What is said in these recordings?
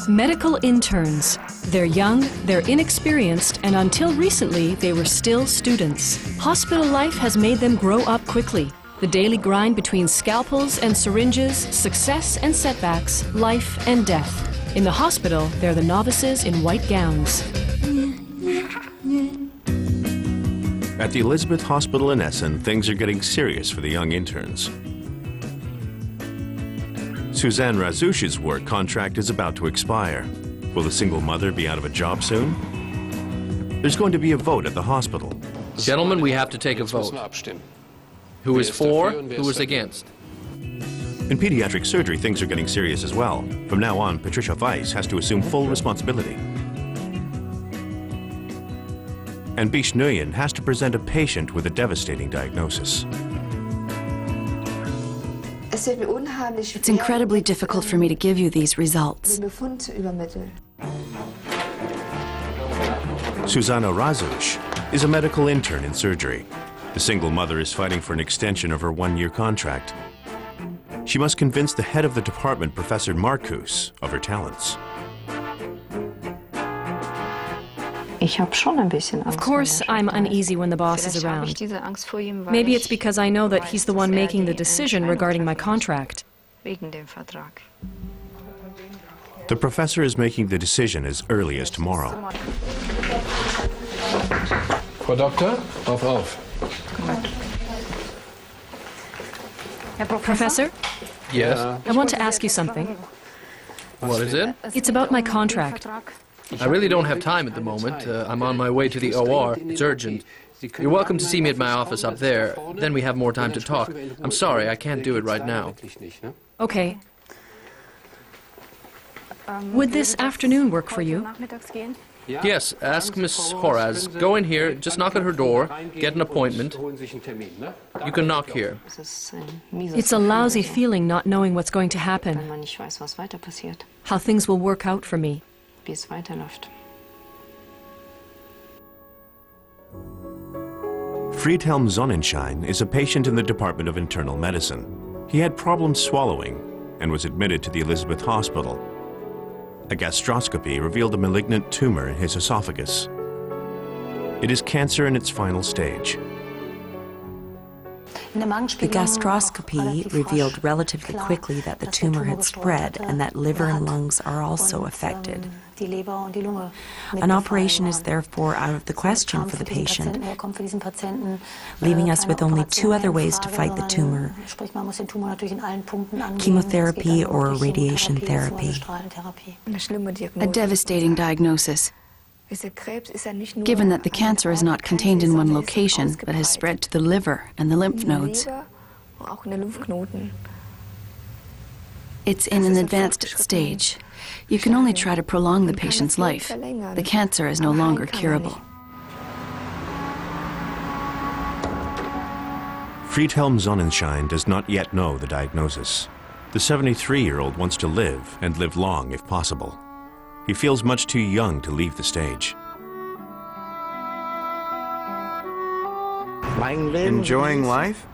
Medical interns. They're young, they're inexperienced, and until recently, they were still students. Hospital life has made them grow up quickly. The daily grind between scalpels and syringes, success and setbacks, life and death. In the hospital, they're the novices in white gowns. At the Elizabeth Hospital in Essen, things are getting serious for the young interns. Suzanne Razush's work contract is about to expire. Will the single mother be out of a job soon? There's going to be a vote at the hospital. Gentlemen, we have to take a vote. Who is for, who is against? In pediatric surgery, things are getting serious as well. From now on, Patricia Weiss has to assume full responsibility. And Bish Nguyen has to present a patient with a devastating diagnosis. It's incredibly difficult for me to give you these results. Susanna Razush is a medical intern in surgery. The single mother is fighting for an extension of her one-year contract. She must convince the head of the department, Professor Marcus, of her talents. Of course, I'm uneasy when the boss is around. Maybe it's because I know that he's the one making the decision regarding my contract. The professor is making the decision as early as tomorrow. Frau Doktor, auf. Professor? Yes? I want to ask you something. What is it? It's about my contract. I really don't have time at the moment. I'm on my way to the OR. It's urgent. You're welcome to see me at my office up there. Then we have more time to talk. I'm sorry, I can't do it right now. Okay. Would this afternoon work for you? Yes, ask Miss Horaz. Go in here, just knock at her door, get an appointment. You can knock here. It's a lousy feeling not knowing what's going to happen, how things will work out for me. Friedhelm Sonnenschein is a patient in the Department of Internal Medicine. He had problems swallowing and was admitted to the Elizabeth Hospital. A gastroscopy revealed a malignant tumor in his esophagus. It is cancer in its final stage. The gastroscopy revealed relatively quickly that the tumor had spread and that liver and lungs are also affected. An operation is therefore out of the question for the patient, leaving us with only two other ways to fight the tumor: chemotherapy or radiation therapy. A devastating diagnosis, given that the cancer is not contained in one location, but has spread to the liver and the lymph nodes. It's in an advanced stage. You can only try to prolong the patient's life. The cancer is no longer curable. Friedhelm Sonnenschein does not yet know the diagnosis. The 73-year-old wants to live, and live long if possible. He feels much too young to leave the stage. Enjoying life?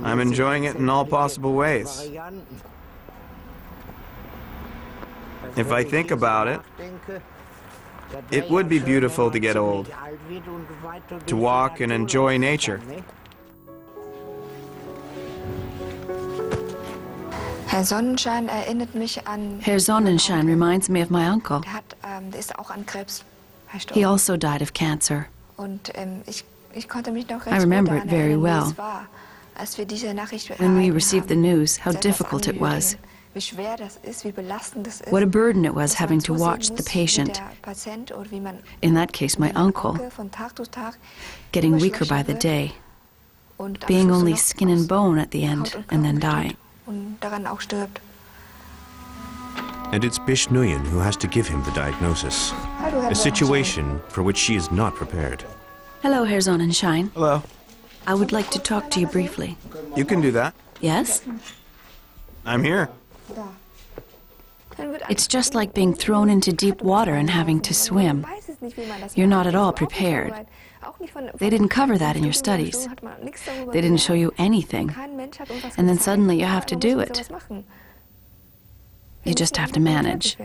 I'm enjoying it in all possible ways. If I think about it, it would be beautiful to get old, to walk and enjoy nature. Herr Sonnenschein reminds me of my uncle. He also died of cancer. I remember it very well. When we received the news, how difficult it was. What a burden it was having to watch the patient, in that case my uncle, getting weaker by the day, being only skin and bone at the end, and then dying. And it's Bish Nguyen who has to give him the diagnosis, a situation for which she is not prepared. Hello, Herr Sonnenschein. Hello. I would like to talk to you briefly. You can do that. Yes? I'm here. It's just like being thrown into deep water and having to swim. You're not at all prepared. They didn't cover that in your studies. They didn't show you anything. And then suddenly you have to do it. You just have to manage.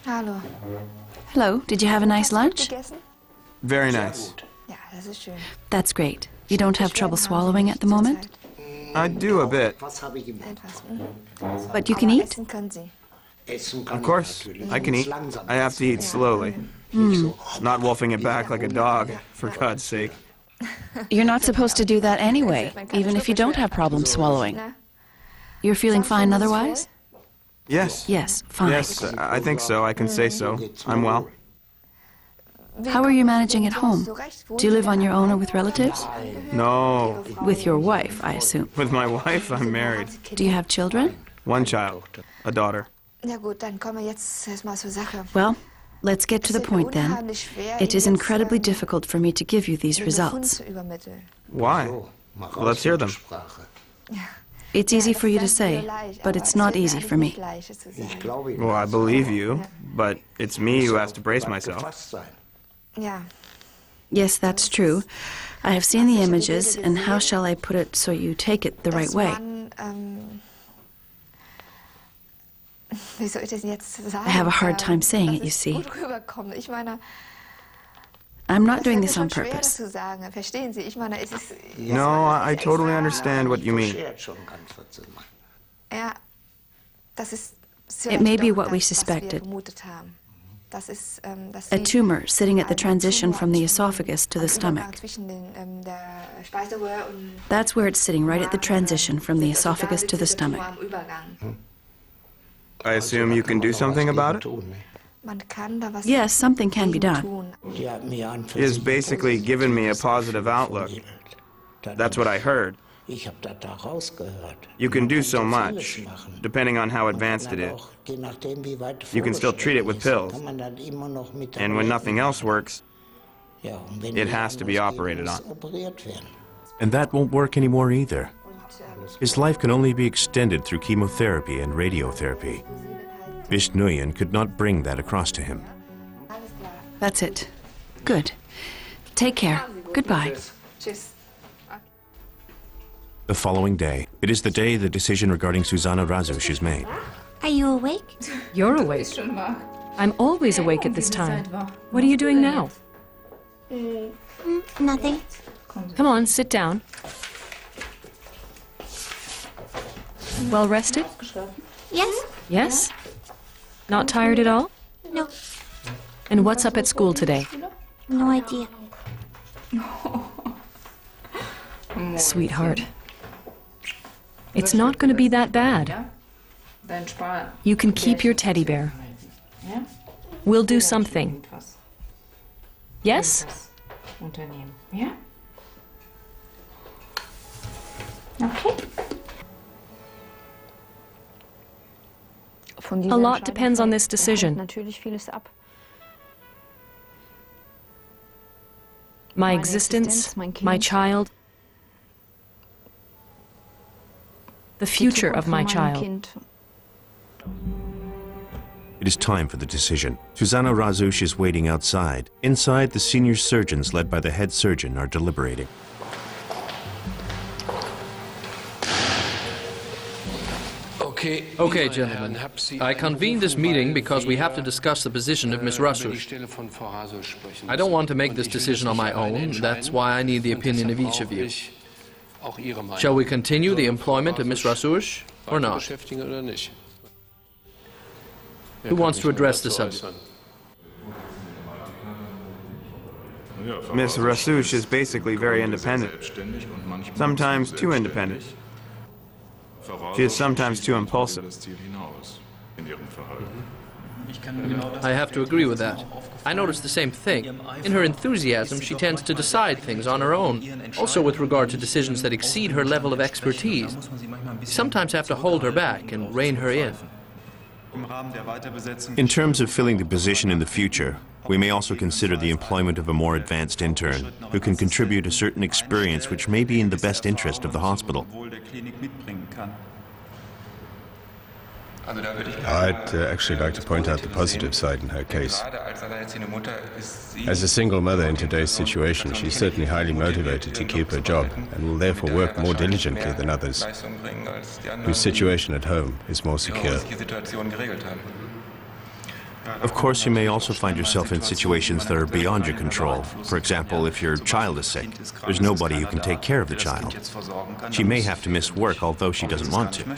Hello, did you have a nice lunch? Very nice. That's great. You don't have trouble swallowing at the moment? I do a bit. But you can eat? Of course, I can eat. I have to eat slowly. Not wolfing it back like a dog, for God's sake. You're not supposed to do that anyway, even if you don't have problems swallowing. You're feeling fine otherwise? Yes. Yes, fine. Yes, I think so. I can say so. I'm well. How are you managing at home? Do you live on your own or with relatives? No. With your wife, I assume. With my wife, I'm married. Do you have children? One child, a daughter. Well, let's get to the point then. It is incredibly difficult for me to give you these results. Why? Well, let's hear them. It's easy for you to say, but it's not easy for me. Well, I believe you, but it's me who has to brace myself. Yes, that's true. I have seen the images, and how shall I put it so you take it the right way? I have a hard time saying it, you see. I'm not doing this on purpose. No, I totally understand what you mean. It may be what we suspected. A tumor sitting at the transition from the esophagus to the stomach. That's where it's sitting, right at the transition from the esophagus to the stomach. I assume you can do something about it? Yes, something can be done. He has basically given me a positive outlook. That's what I heard. You can do so much, depending on how advanced it is. You can still treat it with pills. And when nothing else works, it has to be operated on. And that won't work anymore either. His life can only be extended through chemotherapy and radiotherapy. Vishnuyan could not bring that across to him. That's it. Good. Take care. Goodbye. The following day, it is the day the decision regarding Susanna Razush is made. Are you awake? You're awake. I'm always awake at this time. What are you doing now? Nothing. Come on, sit down. Well rested? Yes? Yes? Not tired at all? No. And what's up at school today? No idea. Sweetheart. It's not going to be that bad. You can keep your teddy bear. We'll do something. Yes? Okay. A lot depends on this decision. My existence, my child, the future of my child. It is time for the decision. Susanna Razush is waiting outside. Inside, the senior surgeons, led by the head surgeon, are deliberating. Okay, gentlemen. I convened this meeting because we have to discuss the position of Miss Razush. I don't want to make this decision on my own. That's why I need the opinion of each of you. Shall we continue the employment of Miss Razush or not? Who wants to address the subject? Miss Razush is basically very independent. Sometimes too independent. She is sometimes too impulsive. I have to agree with that. I noticed the same thing. In her enthusiasm, she tends to decide things on her own, also with regard to decisions that exceed her level of expertise. You sometimes have to hold her back and rein her in. In terms of filling the position in the future, we may also consider the employment of a more advanced intern who can contribute a certain experience which may be in the best interest of the hospital. I'd actually like to point out the positive side in her case. As a single mother in today's situation, she's certainly highly motivated to keep her job and will therefore work more diligently than others whose situation at home is more secure. Of course, you may also find yourself in situations that are beyond your control. For example, if your child is sick, there's nobody who can take care of the child. She may have to miss work, although she doesn't want to.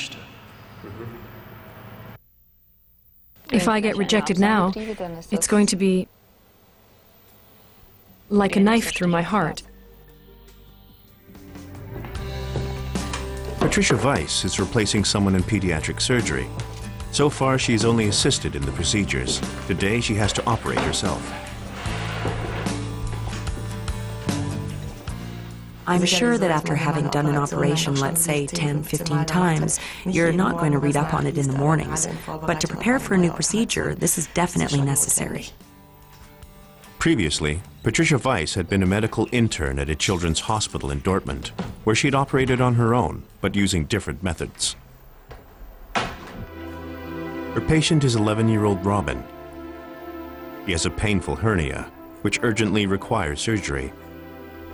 If I get rejected now, it's going to be like a knife through my heart. Patricia Weiss is replacing someone in pediatric surgery. So far, she's only assisted in the procedures. Today, she has to operate herself. I'm sure that after having done an operation, let's say 10, 15 times, you're not going to read up on it in the mornings. But to prepare for a new procedure, this is definitely necessary. Previously, Patricia Weiss had been a medical intern at a children's hospital in Dortmund, where she'd operated on her own, but using different methods. Her patient is 11-year-old Robin. He has a painful hernia, which urgently requires surgery.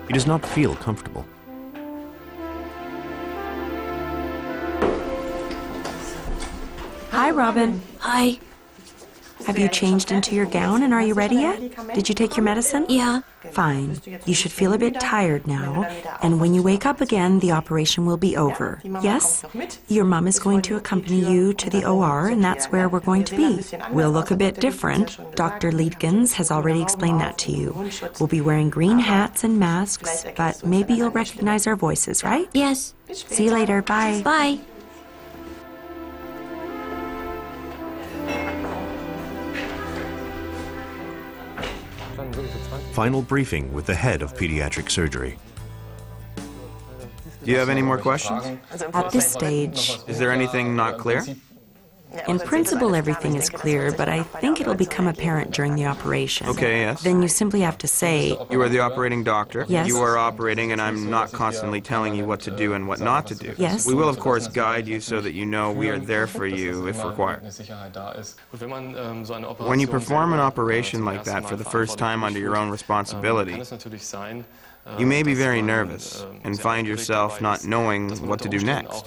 He does not feel comfortable. Hi, Robin. Hi. Have you changed into your gown and are you ready yet? Did you take your medicine? Yeah. Fine. You should feel a bit tired now, and when you wake up again, the operation will be over. Yes? Your mom is going to accompany you to the OR, and that's where we're going to be. We'll look a bit different. Dr. Liedgens has already explained that to you. We'll be wearing green hats and masks, but maybe you'll recognize our voices, right? Yes. See you later. Bye. Bye. Final briefing with the head of pediatric surgery. Do you have any more questions? At this stage, Is there anything not clear? in principle, everything is clear, but I think it'll become apparent during the operation. Okay, yes. Then you simply have to say, You are the operating doctor. Yes. You are operating, and I'm not constantly telling you what to do and what not to do. Yes. We will, of course, guide you so that you know we are there for you if required. When you perform an operation like that for the first time under your own responsibility, you may be very nervous and find yourself not knowing what to do next.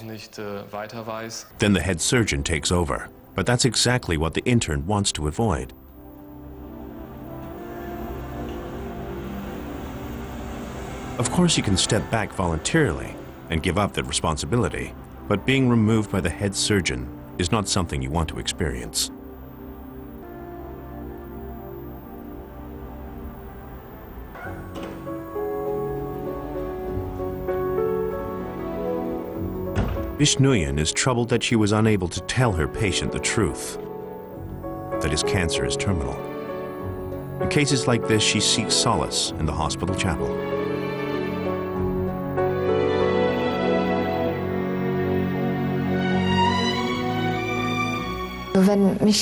Then the head surgeon takes over, but that's exactly what the intern wants to avoid. Of course, you can step back voluntarily and give up that responsibility, but being removed by the head surgeon is not something you want to experience. Vishnuyan is troubled that she was unable to tell her patient the truth, that his cancer is terminal. In cases like this, she seeks solace in the hospital chapel. When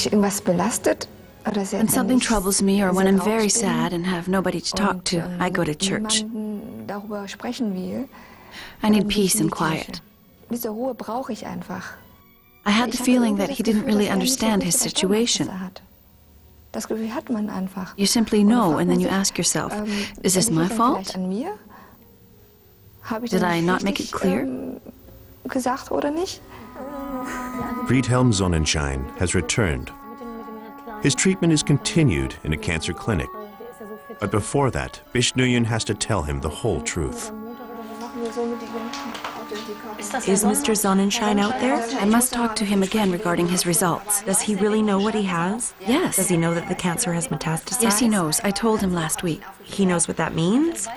something troubles me or when I'm very sad and have nobody to talk to, I go to church. I need peace and quiet. I had the feeling that he didn't really understand his situation. You simply know, and then you ask yourself, is this my fault? Did I not make it clear? Friedhelm Sonnenschein has returned. His treatment is continued in a cancer clinic. But before that, Vishnuyan has to tell him the whole truth. is Mr. Sonnenschein out there? I must talk to him again regarding his results. Does he really know what he has? Yes. Does he know that the cancer has metastasized? Yes, he knows. I told him last week. He knows what that means?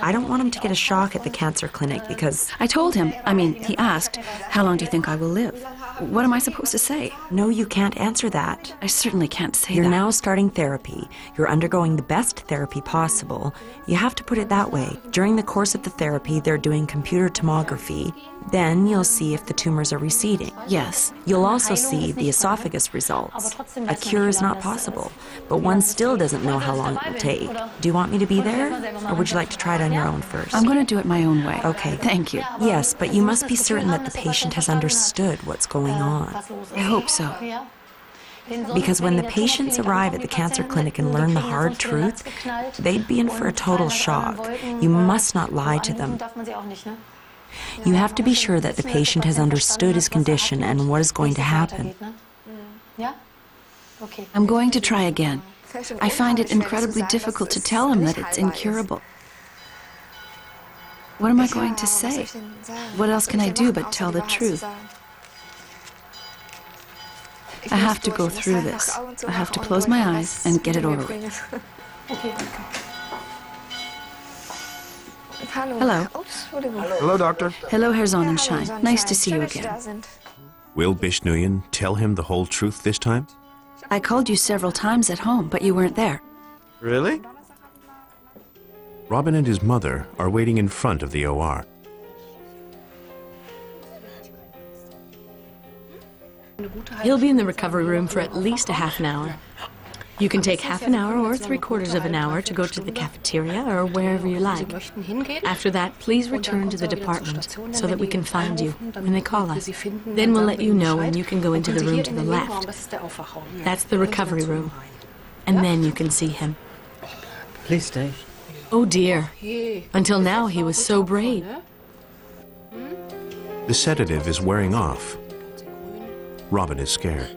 I don't want him to get a shock at the cancer clinic because... I told him, he asked, how long do you think I will live? What am I supposed to say? No, you can't answer that. I certainly can't say You're that. now starting therapy. You're undergoing the best therapy possible. You have to put it that way. During the course of the therapy, they're doing computer tomography. Then you'll see if the tumors are receding. Yes. You'll also see the esophagus results. A cure is not possible, but one still doesn't know how long it will take. Do you want me to be there, or would you like to try it on your own first? I'm going to do it my own way. Okay. Thank you. Yes, but you must be certain that the patient has understood what's going on. I hope so. Because when the patients arrive at the cancer clinic and learn the hard truth, they'd be in for a total shock. You must not lie to them. You have to be sure that the patient has understood his condition and what is going to happen. I'm going to try again. I find it incredibly difficult to tell him that it's incurable. What am I going to say? What else can I do but tell the truth? I have to go through this. I have to close my eyes and get it over with. Hello. Hello, doctor. Hello, Herr Sonnenschein. Nice to see you again. Will Bishnuyan tell him the whole truth this time? I called you several times at home, but you weren't there. Really? Robin and his mother are waiting in front of the OR. He'll be in the recovery room for at least a half an hour. You can take half an hour or 3/4 of an hour to go to the cafeteria or wherever you like. After that, please return to the department so that we can find you when they call us. Then we'll let you know and you can go into the room to the left. That's the recovery room. And then you can see him. Please stay. Oh dear. Until now he was so brave. The sedative is wearing off. Robin is scared.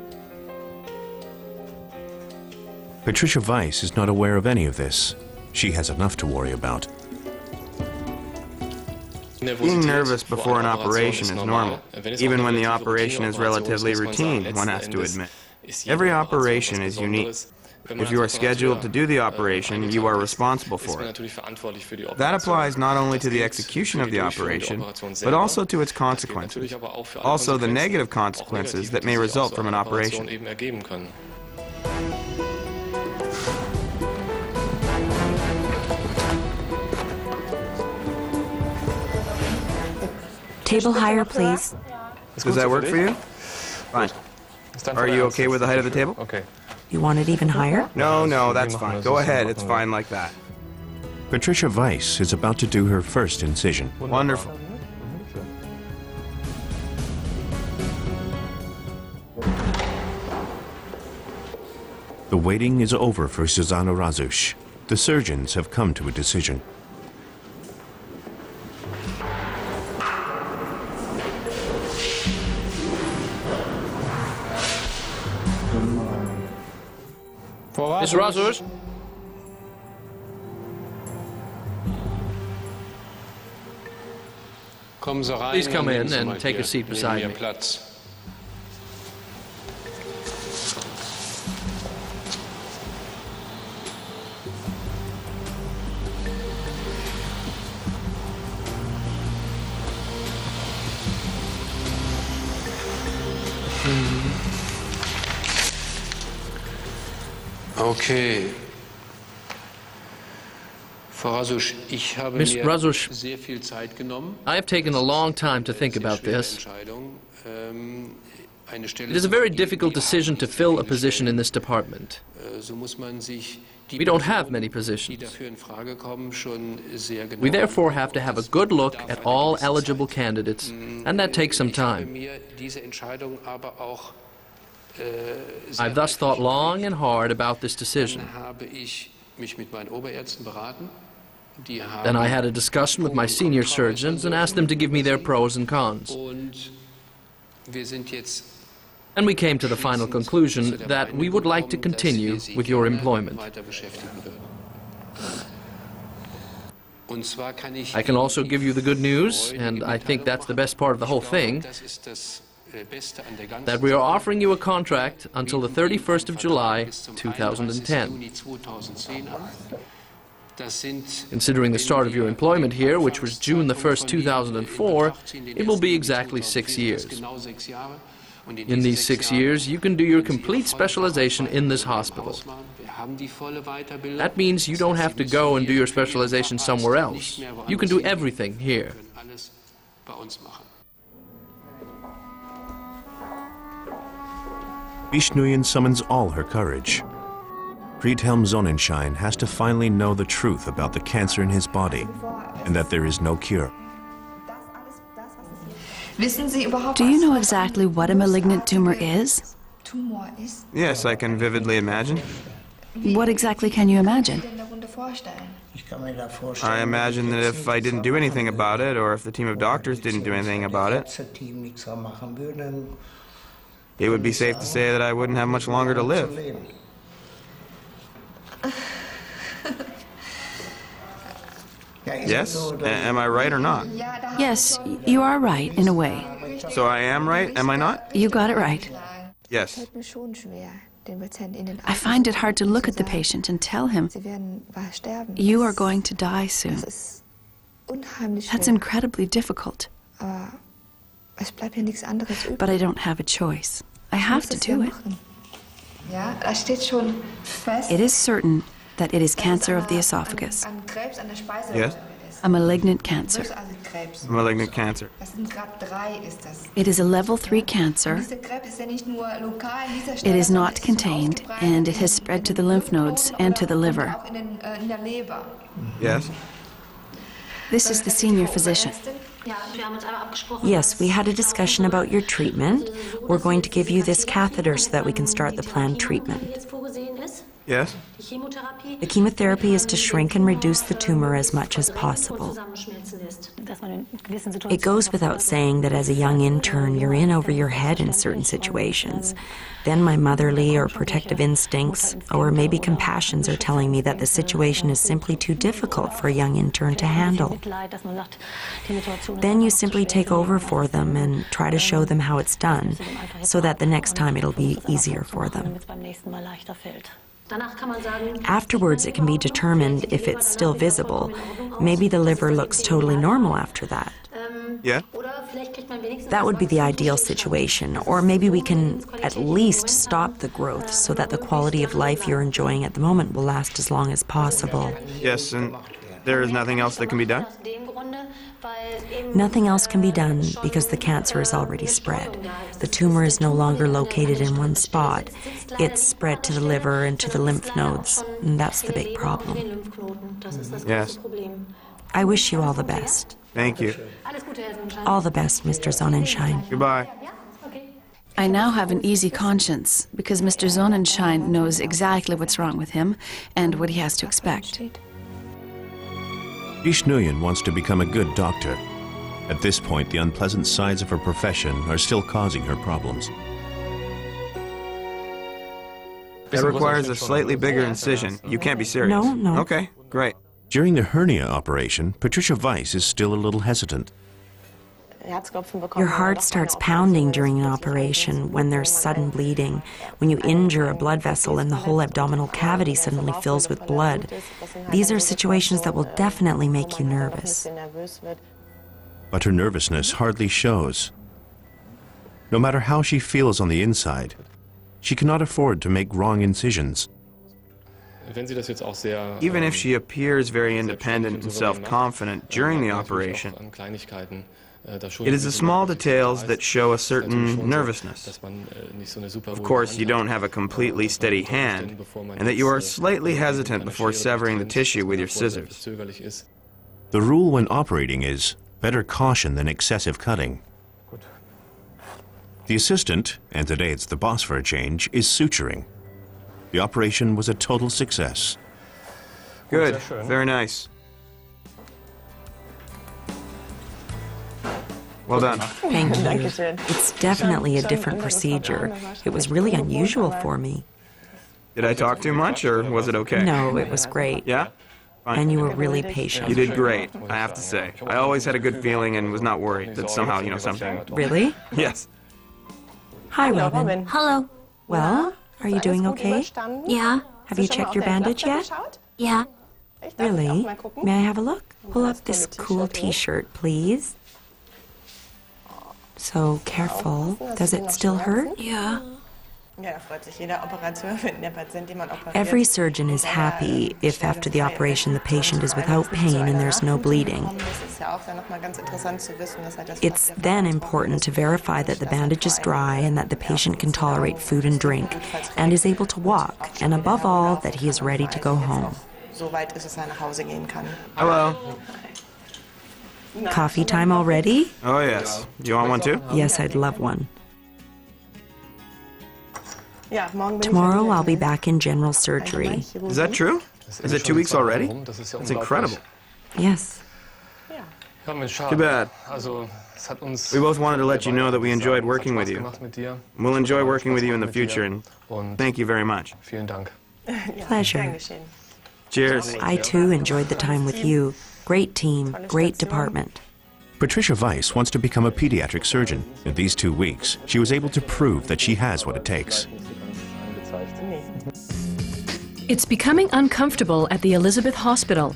Patricia Weiss is not aware of any of this. She has enough to worry about. Being nervous before an operation is normal. Even when the operation is relatively routine, one has to admit. Every operation is unique. If you are scheduled to do the operation, you are responsible for it. That applies not only to the execution of the operation, but also to its consequences. Also the negative consequences that may result from an operation. Table higher, please. Does that work for you? Fine. Are you okay with the height of the table? Okay. You want it even higher? No, that's fine. Go ahead, it's fine like that. Patricia Weiss is about to do her first incision. Wonderful. The waiting is over for Susanna Razush. The surgeons have come to a decision. Miss Razush? Please come in and take a seat beside me. Okay. Miss Razush, I have taken a long time to think about this. It is a very difficult decision to fill a position in this department. We don't have many positions. We therefore have to have a good look at all eligible candidates, and that takes some time. I've thus thought long and hard about this decision. Then I had a discussion with my senior surgeons and asked them to give me their pros and cons. And we came to the final conclusion that we would like to continue with your employment. I can also give you the good news, and I think that's the best part of the whole thing, that we are offering you a contract until the 31st of July, 2010. Considering the start of your employment here, which was June the 1st, 2004, it will be exactly 6 years. In these 6 years, you can do your complete specialization in this hospital. That means you don't have to go and do your specialization somewhere else. You can do everything here. Bishnuyan summons all her courage. Friedhelm Sonnenschein has to finally know the truth about the cancer in his body and that there is no cure. Do you know exactly what a malignant tumor is? Yes, I can vividly imagine. What exactly can you imagine? I imagine that if I didn't do anything about it, or if the team of doctors didn't do anything about it, It would be safe to say that I wouldn't have much longer to live. Yes? Am I right or not? Yes, you are right, in a way. So I am right, am I not? You got it right. Yes. I find it hard to look at the patient and tell him, you are going to die soon. That's incredibly difficult. But I don't have a choice. I have to do it. It is certain that it is cancer of the esophagus. Yes? A malignant cancer. Malignant cancer. It is a level 3 cancer. It is not contained, and it has spread to the lymph nodes and to the liver. Yes? This is the senior physician. Yes, we had a discussion about your treatment. We're going to give you this catheter so that we can start the planned treatment. Yes? The chemotherapy is to shrink and reduce the tumor as much as possible. It goes without saying that as a young intern, you're in over your head in certain situations. Then my motherly or protective instincts, or maybe compassions, are telling me that the situation is simply too difficult for a young intern to handle. Then you simply take over for them and try to show them how it's done, so that the next time it'll be easier for them. Afterwards, it can be determined if it's still visible. Maybe the liver looks totally normal after that. Yeah? That would be the ideal situation. Or maybe we can at least stop the growth so that the quality of life you're enjoying at the moment will last as long as possible. Yes, and there is nothing else that can be done? Nothing else can be done because the cancer is already spread. The tumor is no longer located in one spot. It's spread to the liver and to the lymph nodes, and that's the big problem. Yes. I wish you all the best. Thank you. All the best, Mr. Sonnenschein. Goodbye. I now have an easy conscience because Mr. Sonnenschein knows exactly what's wrong with him and what he has to expect. Ish Nguyen wants to become a good doctor. At this point, the unpleasant sides of her profession are still causing her problems. That requires a slightly bigger incision. You can't be serious. No. Okay, great. During the hernia operation, Patricia Weiss is still a little hesitant. Your heart starts pounding during an operation when there's sudden bleeding, when you injure a blood vessel and the whole abdominal cavity suddenly fills with blood. These are situations that will definitely make you nervous. But her nervousness hardly shows. No matter how she feels on the inside, she cannot afford to make wrong incisions. Even if she appears very independent and self-confident during the operation, it is the small details that show a certain nervousness. Of course, you don't have a completely steady hand, and that you are slightly hesitant before severing the tissue with your scissors. The rule when operating is better caution than excessive cutting. The assistant, and today it's the boss for a change, is suturing. The operation was a total success. Good, very nice. Well done. Thank you. It's definitely a different procedure. It was really unusual for me. Did I talk too much, or was it okay? No, it was great. Yeah? Fine. And you were really patient. You did great, I have to say. I always had a good feeling and was not worried that somehow, something... Really? Yes. Hi, Robin. Hello. Well, are you doing okay? Yeah. Have you checked your bandage yet? Yeah. Really? May I have a look? Pull up this cool t-shirt, please. So careful. Does it still hurt? Yeah. Every surgeon is happy if after the operation the patient is without pain and there's no bleeding. It's then important to verify that the bandage is dry and that the patient can tolerate food and drink and is able to walk, and above all, that he is ready to go home. Hello. Coffee time already? Oh, yes. Do you want one too? Yes, I'd love one. Tomorrow I'll be back in general surgery. Is that true? Is it 2 weeks already? That's incredible. Yes. Too bad. We both wanted to let you know that we enjoyed working with you. We'll enjoy working with you in the future, and thank you very much. Pleasure. Cheers. I too enjoyed the time with you. Great team, great department. Patricia Weiss wants to become a pediatric surgeon. In these 2 weeks, she was able to prove that she has what it takes. It's becoming uncomfortable at the Elizabeth Hospital.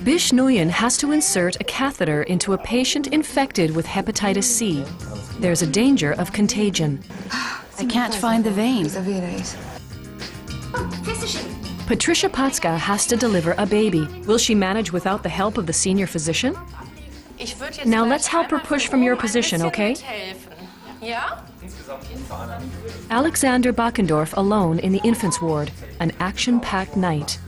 Bish Nguyen has to insert a catheter into a patient infected with hepatitis C. There's a danger of contagion. I can't find the vein. Patricia Patzka has to deliver a baby. Will she manage without the help of the senior physician? Now let's help her push from your position, okay? Alexander Bachendorf alone in the infants ward, an action-packed night.